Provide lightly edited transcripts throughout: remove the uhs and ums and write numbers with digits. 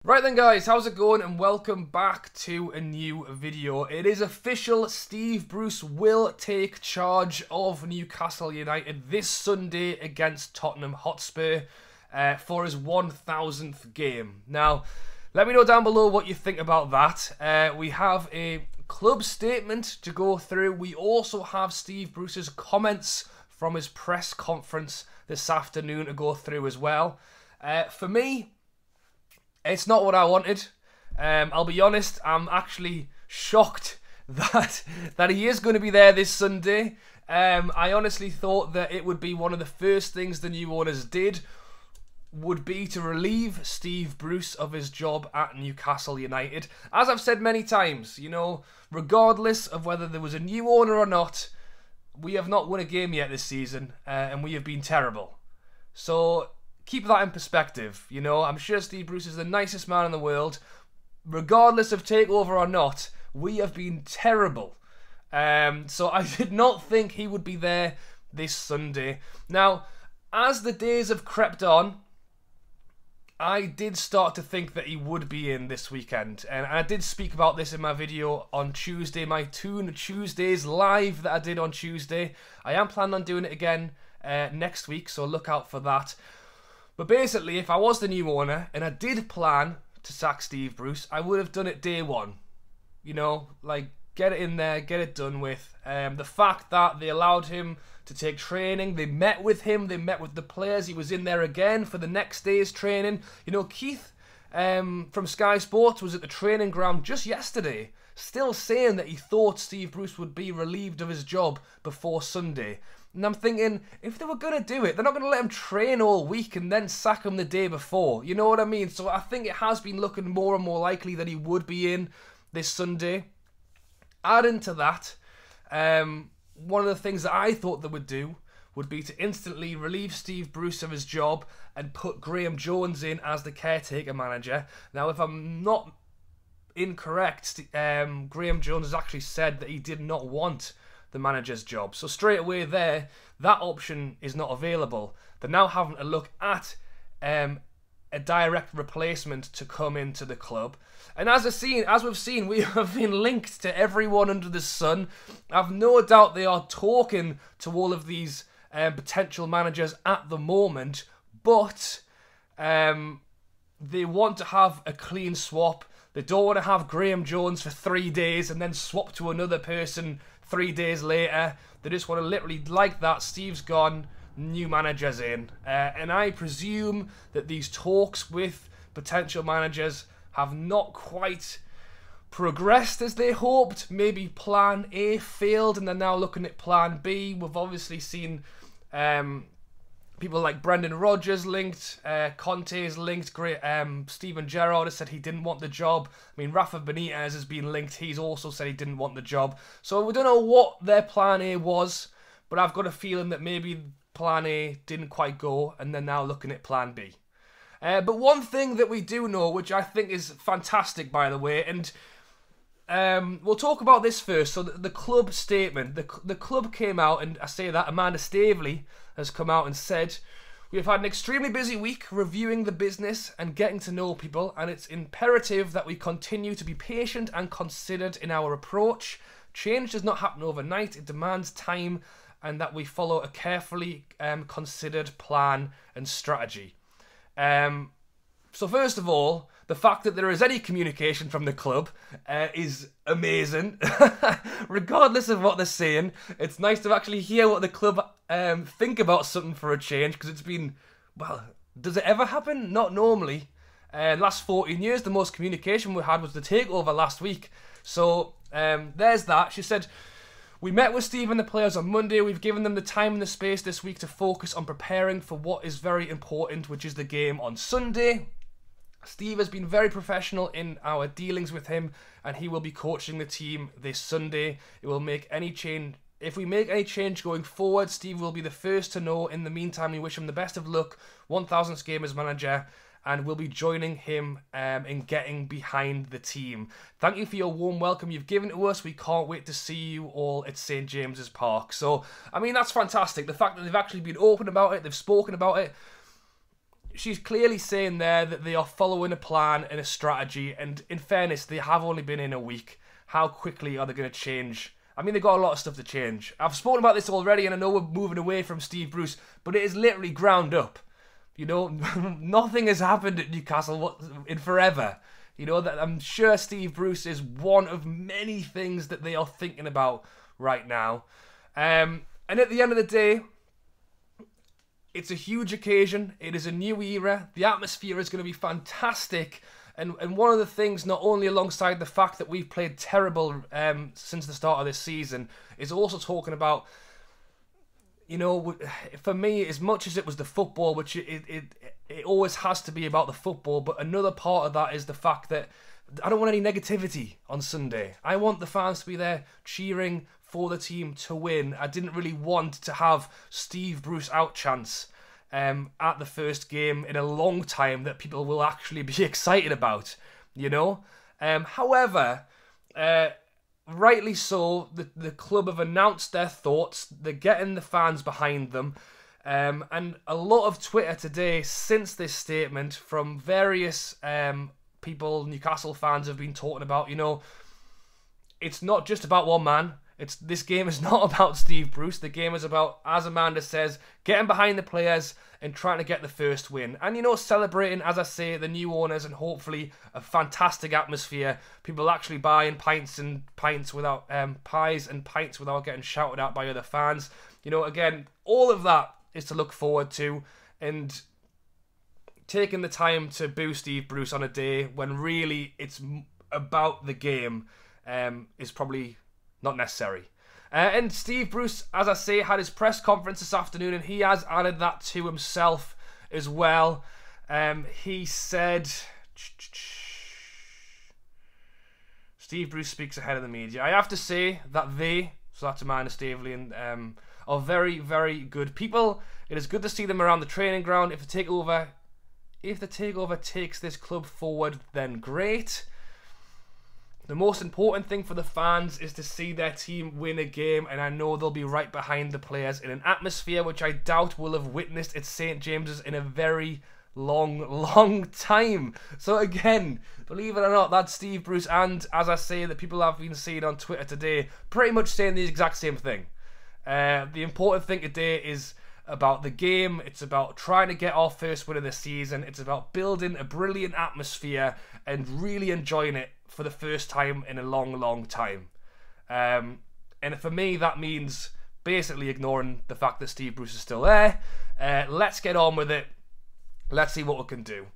Right then guys, how's it going and welcome back to a new video. It is official, Steve Bruce will take charge of Newcastle United this Sunday against Tottenham Hotspur for his 1000th game. Now, let me know down below what you think about that. We have a club statement to go through. We also have Steve Bruce's comments from his press conference this afternoon to go through as well. For me, it's not what I wanted. I'll be honest, I'm actually shocked that he is going to be there this Sunday. I honestly thought that it would be one of the first things the new owners did would be to relieve Steve Bruce of his job at Newcastle United. As I've said many times, you know, regardless of whether there was a new owner or not, we have not won a game yet this season, and we have been terrible. So keep that in perspective, you know. I'm sure Steve Bruce is the nicest man in the world. Regardless of takeover or not, we have been terrible. So I did not think he would be there this Sunday. Now, as the days have crept on, I did start to think that he would be in this weekend. And I did speak about this in my video on Tuesday, my Toon Tuesdays live that I did on Tuesday. I am planning on doing it again next week, so look out for that. But basically, if I was the new owner and I did plan to sack Steve Bruce, I would have done it day one. You know, like, get it in there, get it done with. The fact that they allowed him to take training, they met with him, they met with the players, he was in there again for the next day's training. You know, Keith from Sky Sports was at the training ground just yesterday, still saying that he thought Steve Bruce would be relieved of his job before Sunday. And I'm thinking, if they were going to do it, they're not going to let him train all week and then sack him the day before. You know what I mean? So I think it has been looking more and more likely that he would be in this Sunday. Adding to that, one of the things that I thought they would do would be to instantly relieve Steve Bruce of his job and put Graham Jones in as the caretaker manager. Now, if I'm not incorrect, Graham Jones has actually said that he did not want the manager's job. So straight away there, that option is not available. They're now having to look at a direct replacement to come into the club. And as we've seen, we have been linked to everyone under the sun. I've no doubt they are talking to all of these potential managers at the moment, but they want to have a clean swap. They don't want to have Graham Jones for 3 days and then swap to another person 3 days later. They just want to literally, like that, Steve's gone, new manager's in. And I presume that these talks with potential managers have not quite progressed as they hoped. Maybe plan A failed and they're now looking at plan B. We've obviously seen people like Brendan Rodgers linked, Conte's linked, Steven Gerrard has said he didn't want the job. I mean, Rafa Benitez has been linked, he's also said he didn't want the job. So we don't know what their plan A was, but I've got a feeling that maybe plan A didn't quite go and they're now looking at plan B. But one thing that we do know, which I think is fantastic by the way, and we'll talk about this first. So the club statement, the club came out, and I say that Amanda Staveley has come out and said, "We have had an extremely busy week reviewing the business and getting to know people, and it's imperative that we continue to be patient and considered in our approach. Change does not happen overnight, it demands time, and that we follow a carefully considered plan and strategy." So first of all, the fact that there is any communication from the club is amazing. Regardless of what they're saying, it's nice to actually hear what the club think about something for a change, because it's been, well, does it ever happen? Not normally. Last 14 years, the most communication we had was the takeover last week. So there's that. She said, "We met with Steve and the players on Monday. We've given them the time and the space this week to focus on preparing for what is very important, which is the game on Sunday. Steve has been very professional in our dealings with him, and he will be coaching the team this Sunday. It will make any change. If we make any change going forward, Steve will be the first to know. In the meantime, we wish him the best of luck, 1000th game as manager, and we'll be joining him in getting behind the team. Thank you for your warm welcome you've given to us. We can't wait to see you all at St James's Park." So, I mean, that's fantastic. The fact that they've actually been open about it, they've spoken about it. she's clearly saying there that they are following a plan and a strategy, and in fairness, they have only been in a week. How quickly are they going to change? I mean, they've got a lot of stuff to change. I've spoken about this already, and I know we're moving away from Steve Bruce, but it is literally ground up. You know, nothing has happened at Newcastle in forever. You know, that I'm sure Steve Bruce is one of many things that they are thinking about right now. And at the end of the day, it's a huge occasion. It is a new era. The atmosphere is going to be fantastic. And one of the things, not only alongside the fact that we've played terrible since the start of this season, is also talking about, you know, for me, as much as it was the football, which it always has to be about the football, but another part of that is the fact that I don't want any negativity on Sunday. I want the fans to be there cheering for the team to win. I didn't really want to have Steve Bruce out chance at the first game in a long time that people will actually be excited about, you know. However, rightly so, the club have announced their thoughts. They're getting the fans behind them. And a lot of Twitter today, since this statement from various people, Newcastle fans, have been talking about, you know, it's not just about one man. This game is not about Steve Bruce. The game is about, as Amanda says, getting behind the players and trying to get the first win. And, you know, celebrating, as I say, the new owners and hopefully a fantastic atmosphere. People actually buying pies and pints without getting shouted at by other fans. You know, again, all of that is to look forward to, and taking the time to boo Steve Bruce on a day when really it's about the game is probably not necessary. And Steve Bruce, as I say, had his press conference this afternoon, and he has added that to himself as well. He said, Steve Bruce speaks ahead of the media. I have to say that they, so that's Amanda Staveley, and are very, very good people. It is good to see them around the training ground. If the takeover takes this club forward, then great. The most important thing for the fans is to see their team win a game, and I know they'll be right behind the players in an atmosphere which I doubt will have witnessed at St. James's in a very long time. So again, believe it or not, that's Steve Bruce, and as I say, the people I've been seeing on Twitter today pretty much saying the exact same thing. The important thing today is about the game. It's about trying to get our first win of the season. It's about building a brilliant atmosphere and really enjoying it for the first time in a long time. And for me, that means basically ignoring the fact that Steve Bruce is still there. Let's get on with it. Let's see what we can do.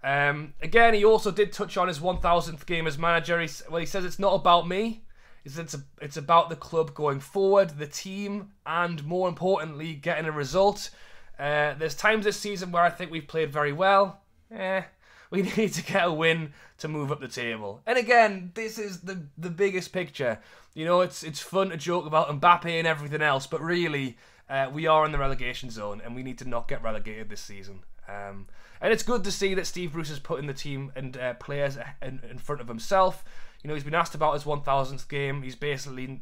Again, he also did touch on his 1,000th game as manager. He says it's not about me. He says it's about the club going forward, the team, and more importantly, getting a result. There's times this season where I think we've played very well. We need to get a win to move up the table. And again, this is the biggest picture. You know, it's fun to joke about Mbappe and everything else, but really, we are in the relegation zone, and we need to not get relegated this season. And it's good to see that Steve Bruce is putting the team and players in front of himself. You know, he's been asked about his 1,000th game. He's basically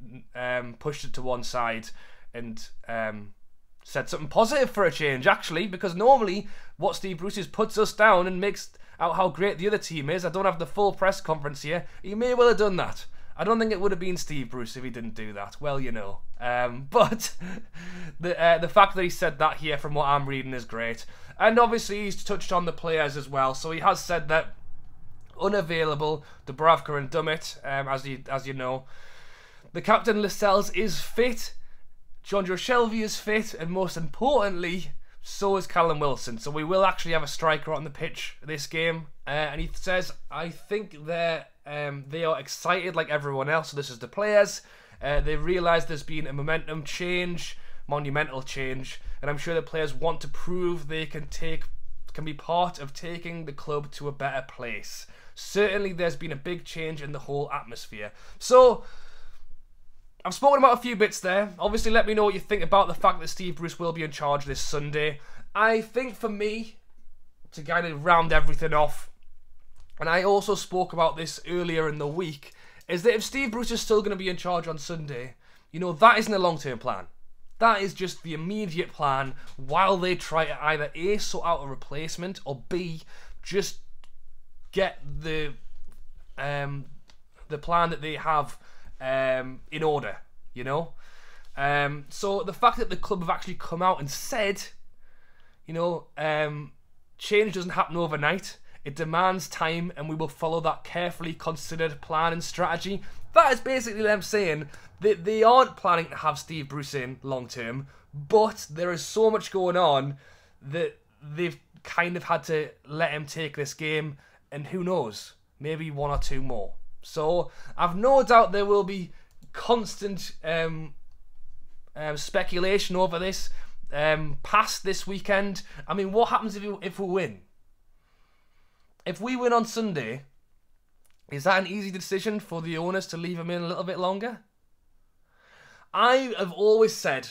pushed it to one side and said something positive for a change, actually, because normally what Steve Bruce is puts us down and makes out how great the other team is. I don't have the full press conference here. He may well have done that. I don't think it would have been Steve Bruce if he didn't do that. Well, you know. But the fact that he said that here from what I'm reading is great. And obviously he's touched on the players as well. So he has said that unavailable, Dubravka and Dummett, as you know. The captain Lascelles is fit. Jonjo Shelvey is fit. And most importantly, so is Callum Wilson. So we will actually have a striker on the pitch this game. And he says, I think they are excited like everyone else. So this is the players. They realise there's been a momentum change, monumental change. And I'm sure the players want to prove they can be part of taking the club to a better place. Certainly there's been a big change in the whole atmosphere. So I've spoken about a few bits there. Obviously, let me know what you think about the fact that Steve Bruce will be in charge this Sunday. I think for me, to kind of round everything off, and I also spoke about this earlier in the week, is that if Steve Bruce is still going to be in charge on Sunday, you know, that isn't a long-term plan. That is just the immediate plan while they try to either A, sort out a replacement, or B, just get the plan that they have in order, you know? So the fact that the club have actually come out and said, you know, change doesn't happen overnight. It demands time, and we will follow that carefully considered plan and strategy. That is basically them saying that they aren't planning to have Steve Bruce in long term, but there is so much going on that they've kind of had to let him take this game, and who knows, maybe one or two more. So I've no doubt there will be constant speculation over this past this weekend. I mean, what happens if we win? If we win on Sunday, is that an easy decision for the owners to leave him in a little bit longer? I have always said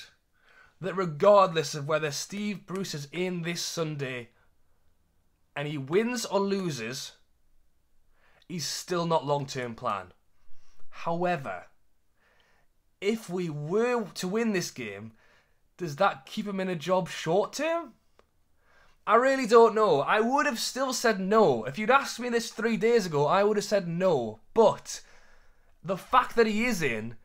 that regardless of whether Steve Bruce is in this Sunday and he wins or loses, he's still not long-term plan. However, if we were to win this game, does that keep him in a job short-term? I really don't know. I would have still said no. If you'd asked me this 3 days ago, I would have said no. But the fact that he is in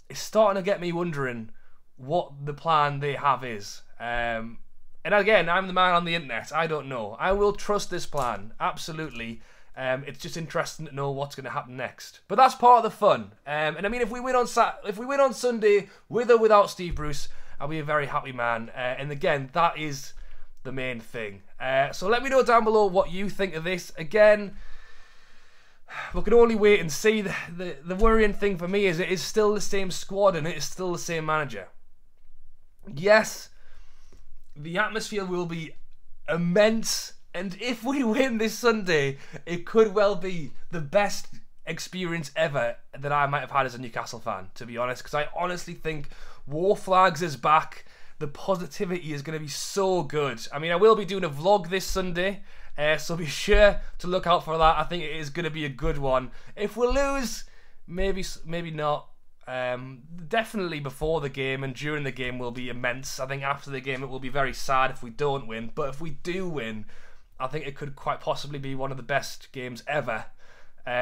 is starting to get me wondering what the plan they have is. And again, I'm the man on the internet. I don't know. I will trust this plan. Absolutely. It's just interesting to know what's going to happen next. But that's part of the fun. And I mean, if we win on Sunday, with or without Steve Bruce, I'll be a very happy man. And again, that is the main thing. So let me know down below what you think of this. Again, we can only wait and see. The worrying thing for me is it is still the same squad and it is still the same manager. Yes, the atmosphere will be immense, and if we win this Sunday, it could well be the best experience ever that I might have had as a Newcastle fan, to be honest, because I honestly think War Flags is back. The positivity is going to be so good. I mean, I will be doing a vlog this Sunday, so be sure to look out for that. I think it is going to be a good one. If we lose, maybe not. Definitely before the game and during the game will be immense. I think after the game it will be very sad if we don't win. But if we do win, I think it could quite possibly be one of the best games ever.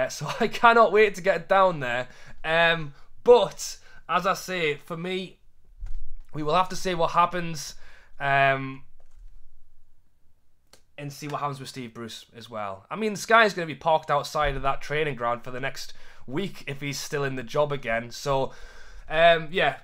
So I cannot wait to get down there. But as I say, for me, we will have to see what happens and see what happens with Steve Bruce as well. I mean, the Sky's going to be parked outside of that training ground for the next week if he's still in the job again. So, yeah.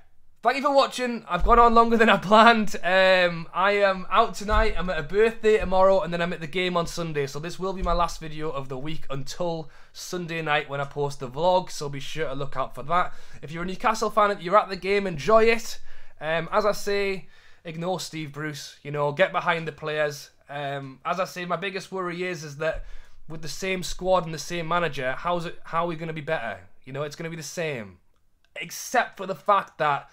Thank you for watching. I've gone on longer than I planned. I am out tonight. I'm at a birthday tomorrow, and then I'm at the game on Sunday. So this will be my last video of the week until Sunday night when I post the vlog. So be sure to look out for that. If you're a Newcastle fan and you're at the game, enjoy it. As I say, ignore Steve Bruce. You know, get behind the players. As I say, my biggest worry is that with the same squad and the same manager, how are we going to be better? You know, it's going to be the same, except for the fact that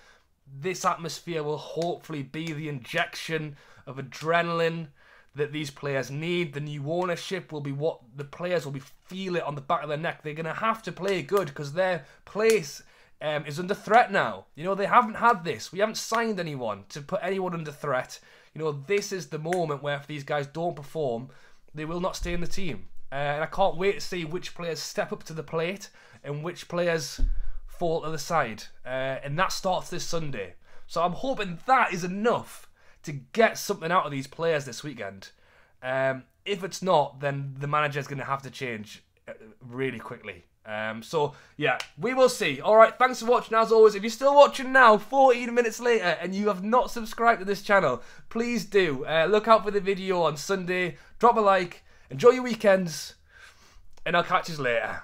this atmosphere will hopefully be the injection of adrenaline that these players need. The new ownership will be what the players will feel it on the back of their neck. They're going to have to play good because their place is under threat now. You know, they haven't had this. We haven't signed anyone to put anyone under threat. You know, this is the moment where if these guys don't perform, they will not stay in the team. And I can't wait to see which players step up to the plate and which players fall to the side. And that starts this Sunday. So I'm hoping that is enough to get something out of these players this weekend. If it's not, then the manager's going to have to change really quickly. So, yeah, we will see. Alright, thanks for watching as always. If you're still watching now, 14 minutes later, and you have not subscribed to this channel, please do. Look out for the video on Sunday. Drop a like. Enjoy your weekends. And I'll catch you later.